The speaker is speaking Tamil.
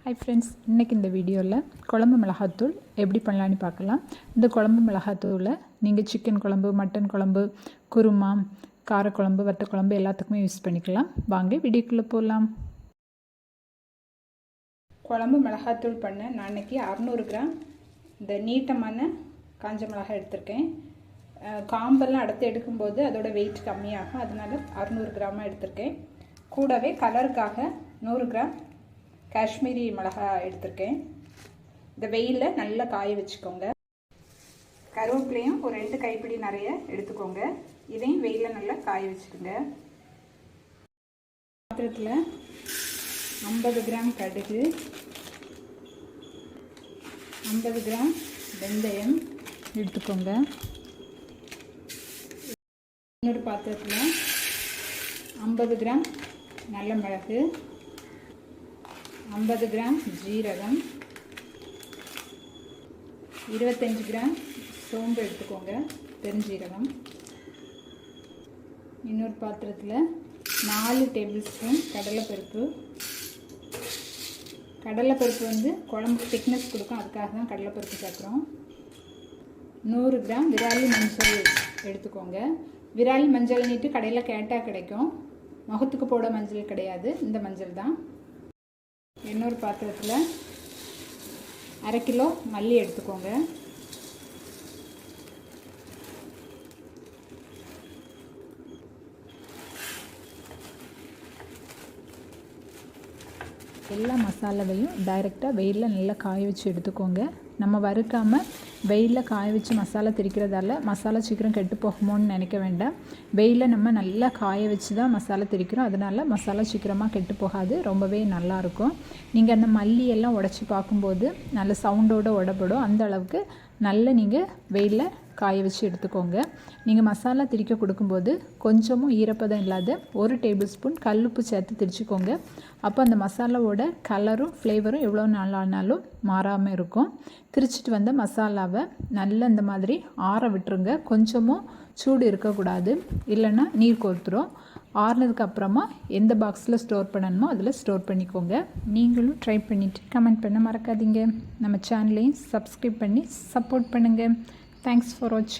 ஹாய் ஃப்ரெண்ட்ஸ், இன்றைக்கி இந்த வீடியோவில் குழம்பு மிளகாத்தூள் எப்படி பண்ணலான்னு பார்க்கலாம். இந்த குழம்பு மிளகாத்தூளை நீங்கள் சிக்கன் குழம்பு, மட்டன் குழம்பு, குருமா, காரக்குழம்பு, வத்த குழம்பு எல்லாத்துக்குமே யூஸ் பண்ணிக்கலாம். வாங்க வீடியோக்குள்ளே போகலாம். குழம்பு மிளகாத்தூள் பண்ண நான் இன்றைக்கி 600 கிராம் இந்த நீட்டமான காஞ்ச மிளகாய் எடுத்திருக்கேன். காம்பெல்லாம் அடுத்து எடுக்கும்போது அதோட வெயிட் கம்மியாகும், அதனால் 600 கிராமாக எடுத்திருக்கேன். கூடவே கலருக்காக 100 கிராம் காஷ்மீரி மிளகாய் எடுத்திருக்கேன். இந்த வெயிலில் நல்லா காய வச்சுக்கோங்க. கருவேப்பிலையும் ஒரு 2 கைப்பிடி நிறைய எடுத்துக்கோங்க. இதையும் வெயிலில் நல்லா காய வச்சுக்கோங்க. பாத்திரத்தில் 50 கிராம் கடுகு, 50 கிராம் வெந்தயம் எடுத்துக்கோங்க. இன்னொரு பாத்திரத்தில் 50 கிராம் நல்ல மிளகு, 50 கிராம் ஜீரகம், 25 கிராம் சோம்பு எடுத்துக்கோங்க, பெருஞ்சீரகம். இன்னொரு பாத்திரத்தில் 4 டேபிள் ஸ்பூன் கடலைப்பருப்பு. கடலைப்பருப்பு வந்து குழம்புக்கு திக்னஸ் கொடுக்கும், அதுக்காக தான் கடலைப்பருப்பு சேர்க்குறோம். 100 கிராம் விராலி மஞ்சள் எடுத்துக்கோங்க. விராலி மஞ்சள் நீட்டு கடையில் கேட்டால் கிடைக்கும். முகத்துக்கு போட மஞ்சள் கிடையாது, இந்த மஞ்சள் தான். இன்னொரு பாத்திரத்தில் 1/2 கிலோ மல்லி எடுத்துக்கோங்க. எல்லா மசாலாவையும் டைரெக்டாக வெயிலில் நல்லா காய வச்சு எடுத்துக்கோங்க. நம்ம வறுக்காமல் வெயிலில் காய வச்சு மசாலா திரிக்கிறதால மசாலா சீக்கிரம் கெட்டு போகுமோன்னு நினைக்க வேண்டாம். வெயிலில் நம்ம நல்லா காய வச்சு தான் மசாலா திரிக்கிறோம், அதனால் மசாலா சீக்கிரமாக கெட்டு போகாது, ரொம்பவே நல்லாயிருக்கும். நீங்கள் அந்த மல்லியெல்லாம் உடச்சி பார்க்கும்போது நல்ல சவுண்டோடு உடப்படும். அந்த அளவுக்கு நல்ல நீங்கள் வெயிலில் காய வச்சு எடுத்துக்கோங்க. நீங்கள் மசாலா திரிக்க கொடுக்கும்போது கொஞ்சமும் ஈரப்பதம் இல்லாத 1 டேபிள் ஸ்பூன் கல்லுப்பு சேர்த்து திரிச்சிக்கோங்க. அப்போ அந்த மசாலாவோட கலரும் ஃப்ளேவரும் எவ்வளோ நாள் ஆனாலும் மாறாமல் இருக்கும். திரிச்சிட்டு வந்த மசாலாவை நல்லா இந்த மாதிரி ஆற விட்டுருங்க. கொஞ்சமும் சூடு இருக்கக்கூடாது, இல்லைன்னா நீர் கோர்த்துரும். ஆறுனதுக்கு அப்புறமா எந்த பாக்ஸில் ஸ்டோர் பண்ணணுமோ அதில் ஸ்டோர் பண்ணிக்கோங்க. நீங்களும் ட்ரை பண்ணிவிட்டு கமெண்ட் பண்ண மறக்காதீங்க. நம்ம சேனலையும் சப்ஸ்கிரைப் பண்ணி சப்போர்ட் பண்ணுங்கள். தேங்க்ஸ் ஃபார் வாட்சிங்.